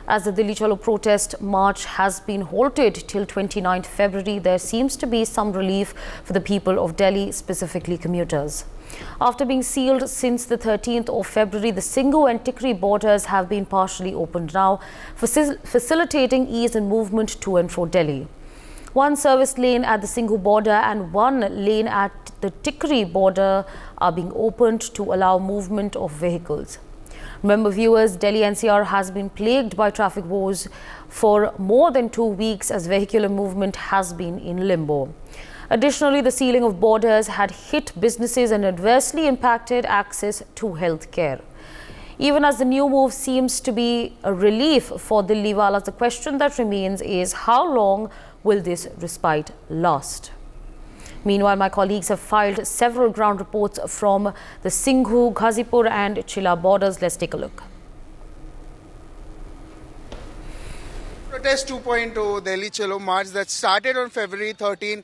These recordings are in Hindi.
As the Delhi Chalo protest march has been halted till 29th February, there seems to be some relief for the people of Delhi, specifically commuters. After being sealed since the 13th of February, the Singhu and Tikri borders have been partially opened now, facilitating ease in movement to and fro Delhi. One service lane at the Singhu border and one lane at the Tikri border are being opened to allow movement of vehicles. Remember viewers, Delhi NCR has been plagued by traffic woes for more than 2 weeks as vehicular movement has been in limbo. Additionally, the sealing of borders had hit businesses and adversely impacted access to health care. Even as the new move seems to be a relief for Delhiwalas, the question that remains is how long will this respite last? Meanwhile, my colleagues have filed several ground reports from the Singhu, Ghazipur and Chilla borders. Let's take a look. Protest 2.0 Delhi Chalo March that started on February 13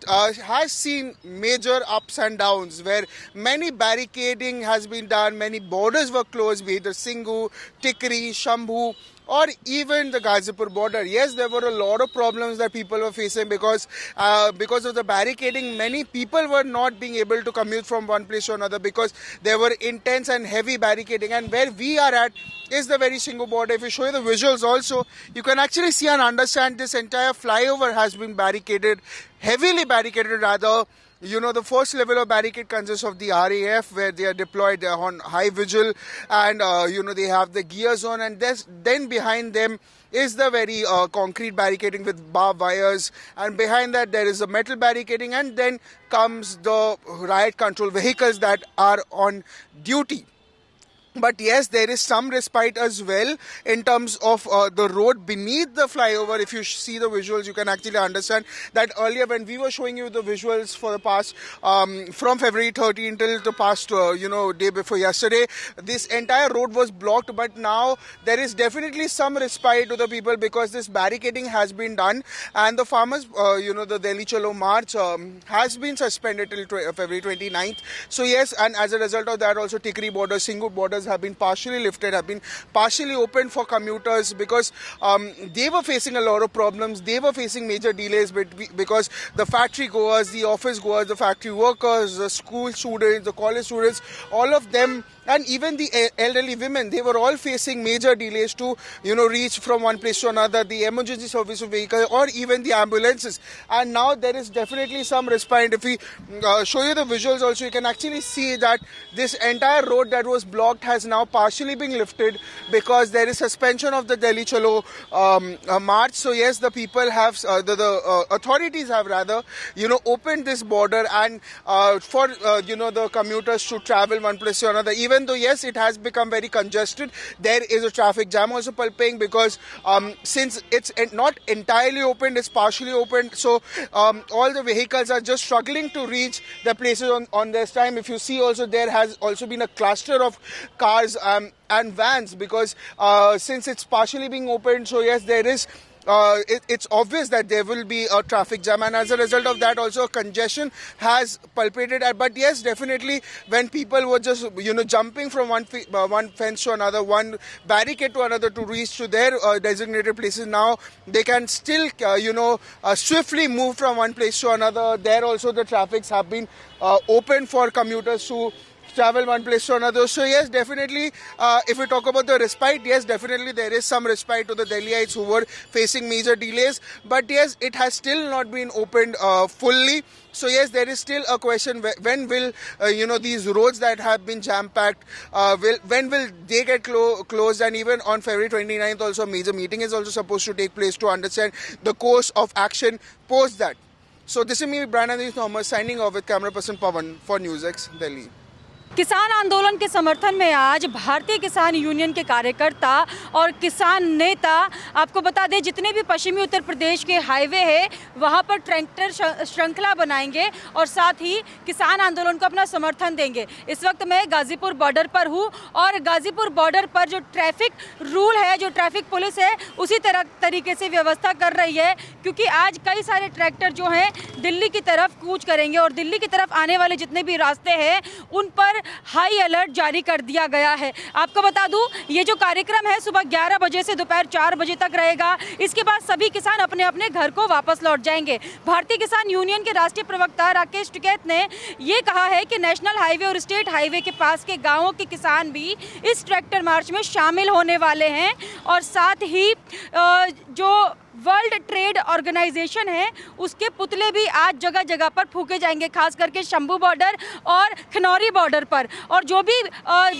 has seen major ups and downs where many barricading has been done, many borders were closed, be it the Singhu, Tikri, Shambhu or even the Ghazipur border. Yes, there were a lot of problems that people were facing because of the barricading. Many people were not being able to commute from one place to another because there were intense and heavy barricading. And where we are at is the very Singhu border. If you show you the visuals also, you can actually see and understand this entire flyover has been barricaded, heavily barricaded rather. You know, the first level of barricade consists of the RAF where they are deployed on high vigil and, they have the gear zone and then behind them is the very concrete barricading with barbed wires and behind that there is a metal barricading and then comes the riot control vehicles that are on duty. But yes, there is some respite as well in terms of the road beneath the flyover. If you see the visuals, you can actually understand that earlier when we were showing you the visuals for the past, from February 13 till the past, day before yesterday, this entire road was blocked. But now there is definitely some respite to the people because this barricading has been done and the farmers, the Delhi Chalo March has been suspended till February 29th. So yes, and as a result of that also Tikri borders, Singhu borders have been partially lifted, have been partially opened for commuters because they were facing a lot of problems. They were facing major delays because the factory goers, the office goers, the factory workers, the school students, the college students, all of them and even the elderly women, they were all facing major delays to, reach from one place to another, the emergency service vehicle or even the ambulances. And now there is definitely some respite. If we show you the visuals also, you can actually see that this entire road that was blocked has now partially been lifted because there is suspension of the Delhi Chalo March. So yes, the people have, the authorities have rather, opened this border and for, the commuters to travel one place to another. Even though yes, it has become very congested, there is a traffic jam also pulping because since it's not entirely opened, it's partially opened. So all the vehicles are just struggling to reach the places on this time. If you see also, there has also been a cluster of cars and vans because since it's partially being opened, so yes, there is it's obvious that there will be a traffic jam and as a result of that also congestion has palpated. But yes, definitely when people were just jumping from one fence to another, one barricade to another to reach to their designated places, now they can still swiftly move from one place to another. There also the traffics have been open for commuters to travel one place to another. So yes, definitely if we talk about the respite, yes, definitely there is some respite to the Delhiites who were facing major delays. But yes, it has still not been opened fully. So yes, there is still a question, when will these roads that have been jam-packed, when will they get closed? And even on February 29th also a major meeting is also supposed to take place to understand the course of action post that. So this is me, Brian Thomas, signing off with camera person Pawan for NewsX, Delhi. किसान आंदोलन के समर्थन में आज भारतीय किसान यूनियन के कार्यकर्ता और किसान नेता, आपको बता दें जितने भी पश्चिमी उत्तर प्रदेश के हाईवे है वहां पर ट्रैक्टर श्रृंखला बनाएंगे और साथ ही किसान आंदोलन को अपना समर्थन देंगे। इस वक्त मैं गाजीपुर बॉर्डर पर हूं और गाजीपुर बॉर्डर पर जो ट्रैफिक रूल है, जो ट्रैफिक पुलिस है, उसी तरीके से व्यवस्था कर रही है क्योंकि आज कई सारे ट्रैक्टर जो हैं दिल्ली की तरफ कूच करेंगे और दिल्ली की तरफ आने वाले जितने भी रास्ते हैं उन पर हाई अलर्ट जारी कर दिया गया है। आपको बता दूं, ये जो कार्यक्रम है सुबह 11 बजे से दोपहर 4 बजे तक रहेगा। इसके बाद सभी किसान अपने अपने घर को वापस लौट जाएंगे। भारतीय किसान यूनियन के राष्ट्रीय प्रवक्ता राकेश टिकैत ने ये कहा है कि नेशनल हाईवे और स्टेट हाईवे के पास के गाँवों के किसान भी इस ट्रैक्टर मार्च में शामिल होने वाले हैं और साथ ही जो वर्ल्ड ट्रेड ऑर्गेनाइजेशन है उसके पुतले भी आज जगह जगह पर फूके जाएंगे, खास करके शंभू बॉर्डर और खनौरी बॉर्डर पर। और जो भी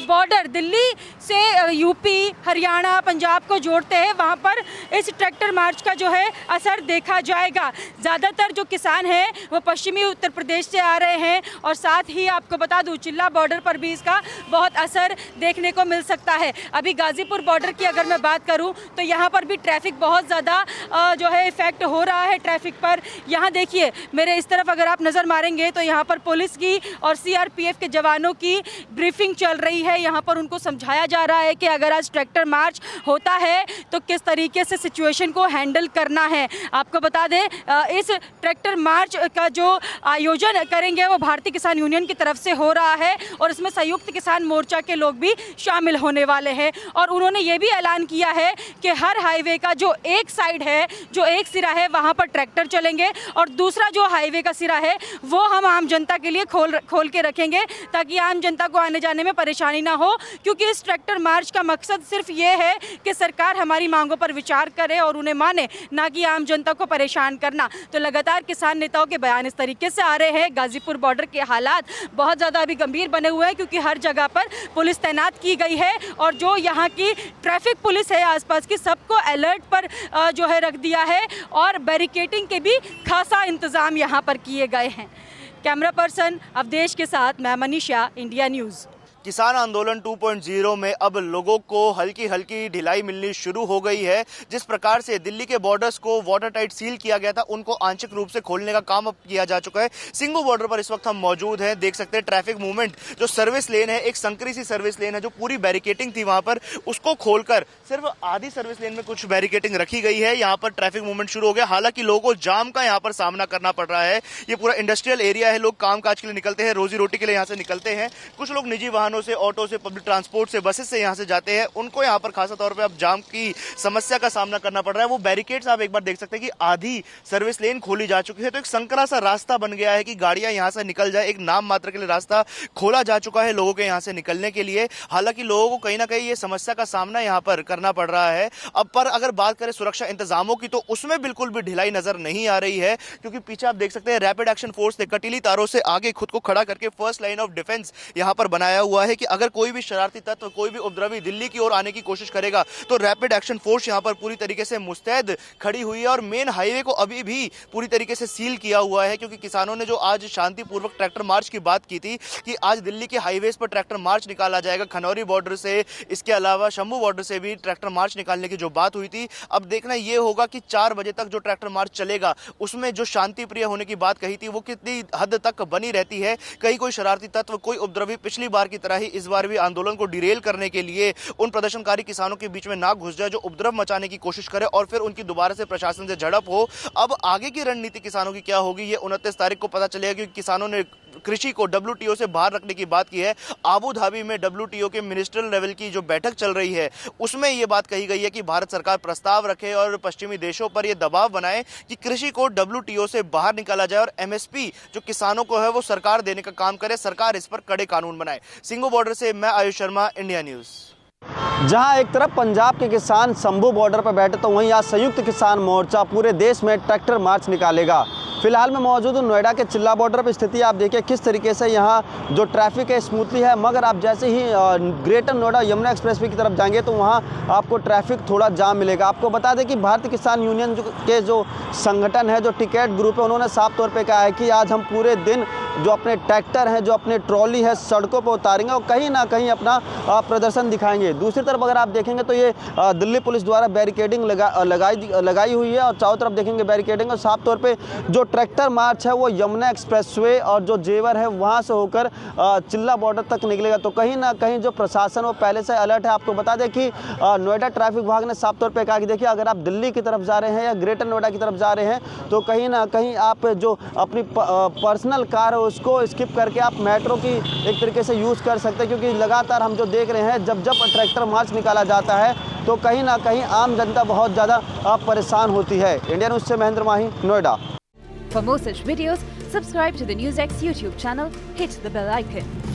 बॉर्डर दिल्ली से यूपी, हरियाणा, पंजाब को जोड़ते हैं वहाँ पर इस ट्रैक्टर मार्च का जो है असर देखा जाएगा। ज़्यादातर जो किसान हैं वो पश्चिमी उत्तर प्रदेश से आ रहे हैं और साथ ही आपको बता दूँ चिल्ला बॉर्डर पर भी इसका बहुत असर देखने को मिल सकता है। अभी गाज़ीपुर बॉर्डर की अगर मैं बात करूँ तो यहाँ पर भी ट्रैफिक बहुत ज़्यादा जो है इफेक्ट हो रहा है ट्रैफिक पर। यहाँ देखिए मेरे इस तरफ अगर आप नज़र मारेंगे तो यहाँ पर पुलिस की और सीआरपीएफ के जवानों की ब्रीफिंग चल रही है। यहाँ पर उनको समझाया जा रहा है कि अगर आज ट्रैक्टर मार्च होता है तो किस तरीके से सिचुएशन को हैंडल करना है। आपको बता दें इस ट्रैक्टर मार्च का जो आयोजन करेंगे वो भारतीय किसान यूनियन की तरफ से हो रहा है और इसमें संयुक्त किसान मोर्चा के लोग भी शामिल होने वाले हैं। और उन्होंने ये भी ऐलान किया है कि हर हाईवे का जो एक साइड है, जो एक सिरा है वहां पर ट्रैक्टर चलेंगे और दूसरा जो हाईवे का सिरा है वो हम आम जनता के लिए खोल के रखेंगे ताकि आम जनता को आने जाने में परेशानी ना हो। क्योंकि इस ट्रैक्टर मार्च का मकसद सिर्फ ये है कि सरकार हमारी मांगों पर विचार करे और उन्हें माने, ना कि आम जनता को परेशान करना। तो लगातार किसान नेताओं के बयान इस तरीके से आ रहे हैं। गाजीपुर बॉर्डर के हालात बहुत ज़्यादा अभी गंभीर बने हुए हैं क्योंकि हर जगह पर पुलिस तैनात की गई है और जो यहाँ की ट्रैफिक पुलिस है आसपास की सबको अलर्ट पर जो है रख दिया है और बैरिकेडिंग के भी खासा इंतजाम यहाँ पर किए गए हैं। कैमरा पर्सन अवधेश के साथ मैं मनीषा, इंडिया न्यूज़। किसान आंदोलन 2.0 में अब लोगों को हल्की हल्की ढिलाई मिलनी शुरू हो गई है। जिस प्रकार से दिल्ली के बॉर्डर्स को वाटर टाइट सील किया गया था उनको आंशिक रूप से खोलने का काम अब किया जा चुका है। सिंघू बॉर्डर पर इस वक्त हम मौजूद हैं, देख सकते हैं ट्रैफिक मूवमेंट जो सर्विस लेन है, एक संकरी सी सर्विस लेन है जो पूरी बैरिकेटिंग थी वहां पर, उसको खोलकर सिर्फ आधी सर्विस लेन में कुछ बैरिकेटिंग रखी गई है। यहाँ पर ट्रैफिक मूवमेंट शुरू हो गया। हालांकि लोगों को जाम का यहाँ पर सामना करना पड़ रहा है। ये पूरा इंडस्ट्रियल एरिया है, लोग काम काज के लिए निकलते हैं, रोजी रोटी के लिए यहाँ से निकलते हैं। कुछ लोग निजी वाहनों से, ऑटो से, पब्लिक ट्रांसपोर्ट से, बसेस से यहाँ से जाते हैं, उनको यहाँ पर खासा तौर पे अब जाम की समस्या का सामना करना पड़ रहा है। वो बैरिकेड्स आप एक बार देख सकते हैं कि आधी सर्विस लेन खोली जा चुकी है, तो एक संकरा सा रास्ता बन गया है कि गाड़ियां यहाँ से निकल जाए। एक नाम मात्र के लिए रास्ता खोला जा चुका है लोगों के यहाँ से निकलने के लिए। हालांकि लोगों को कहीं ना कहीं ये समस्या का सामना यहाँ पर करना पड़ रहा है। अब पर अगर बात करें सुरक्षा इंतजामों की तो उसमें बिल्कुल भी ढिलाई नजर नहीं आ रही है, क्योंकि पीछे आप देख सकते हैं रैपिड एक्शन फोर्स ने कटीली तारों से आगे खुद को खड़ा करके फर्स्ट लाइन ऑफ डिफेंस यहाँ पर बनाया हुआ है कि अगर कोई भी शरारती तत्व, कोई भी उपद्रवी दिल्ली की ओर आने की कोशिश करेगा तो रैपिड एक्शन फोर्स यहाँ पर पूरी तरीके से मुस्तैद खड़ी हुई है। और मेन हाईवे को अभी भी पूरी तरीके से सील किया हुआ है, क्योंकि किसानों ने जो आज शांतिपूर्वक ट्रैक्टर मार्च की बात की थी कि आज दिल्ली के हाईवेज पर ट्रैक्टर मार्च निकाला जाएगा, खनौरी बॉर्डर से, इसके अलावा शंभू बॉर्डर से भी ट्रैक्टर मार्च निकालने की जो बात हुई थी, अब देखना यह होगा कि 4 बजे तक जो ट्रैक्टर मार्च चलेगा उसमें जो शांति प्रिय होने की बात कही थी वो कितनी हद तक बनी रहती है। कहीं कोई शरारती तत्व, कोई उपद्रवी पिछली बार की तरह ही इस बार भी आंदोलन को डिरेल करने के लिए उन प्रदर्शनकारी किसानों के बीच में ना घुस जाए जो उपद्रव मचाने की कोशिश करे और फिर उनकी दोबारा से प्रशासन से झड़प हो। अब आगे की रणनीति किसानों की क्या होगी ये 29 तारीख को पता चलेगा, क्योंकि किसानों ने कृषि को WTO से बाहर रखने की बात की है। आबू धाबी में WTO के मिनिस्ट्रियल लेवल की जो बैठक चल रही है उसमें यह बात कही गई है कि भारत सरकार प्रस्ताव रखे और पश्चिमी देशों पर यह दबाव बनाए कि कृषि को WTO से बाहर निकाला जाए और MSP जो किसानों को है वो सरकार देने का काम करे, सरकार इस पर कड़े कानून बनाए। सिंघू बॉर्डर से मैं आयुष शर्मा, इंडिया न्यूज़। जहां एक तरफ पंजाब के किसान शंभू बॉर्डर पर बैठे तो वहीं आज संयुक्त किसान मोर्चा पूरे देश में ट्रैक्टर मार्च निकालेगा। फिलहाल मैं मौजूद हूँ नोएडा के चिल्ला बॉर्डर पर। स्थिति आप देखिए किस तरीके से यहाँ जो ट्रैफिक है स्मूथली है, मगर आप जैसे ही ग्रेटर नोएडा यमुना एक्सप्रेसवे की तरफ जाएंगे तो वहाँ आपको ट्रैफिक थोड़ा जाम मिलेगा। आपको बता दें कि भारतीय किसान यूनियन के जो संगठन है, जो टिकैत ग्रुप है, उन्होंने साफ तौर पर कहा है कि आज हम पूरे दिन जो अपने ट्रैक्टर हैं, जो अपने ट्रॉली है, सड़कों पर उतारेंगे और कहीं ना कहीं अपना प्रदर्शन दिखाएंगे। दूसरी तरफ अगर आप देखेंगे तो ये दिल्ली पुलिस द्वारा बैरिकेडिंग लगाई हुई है और चारों तरफ देखेंगे बैरिकेडिंग। और साफ तौर पे जो ट्रैक्टर मार्च है वो यमुना एक्सप्रेसवे और जो जेवर है वहाँ से होकर चिल्ला बॉर्डर तक निकलेगा। तो कहीं ना कहीं जो प्रशासन वो पहले से अलर्ट है। आपको बता दें कि नोएडा ट्रैफिक विभाग ने साफ तौर पर कहा कि देखिए अगर आप दिल्ली की तरफ जा रहे हैं या ग्रेटर नोएडा की तरफ जा रहे हैं तो कहीं ना कहीं आप जो अपनी पर्सनल कार उसको स्किप करके आप मेट्रो की एक तरीके से यूज़ कर सकते हैं, क्योंकि लगातार हम जो देख रहे हैं जब ट्रैक्टर मार्च निकाला जाता है तो कहीं ना कहीं आम जनता बहुत ज़्यादा परेशान होती है। इंडिया न्यूज़ से महेंद्र माही, Noida. For more such videos, subscribe to the NewsX YouTube channel, hit the bell icon.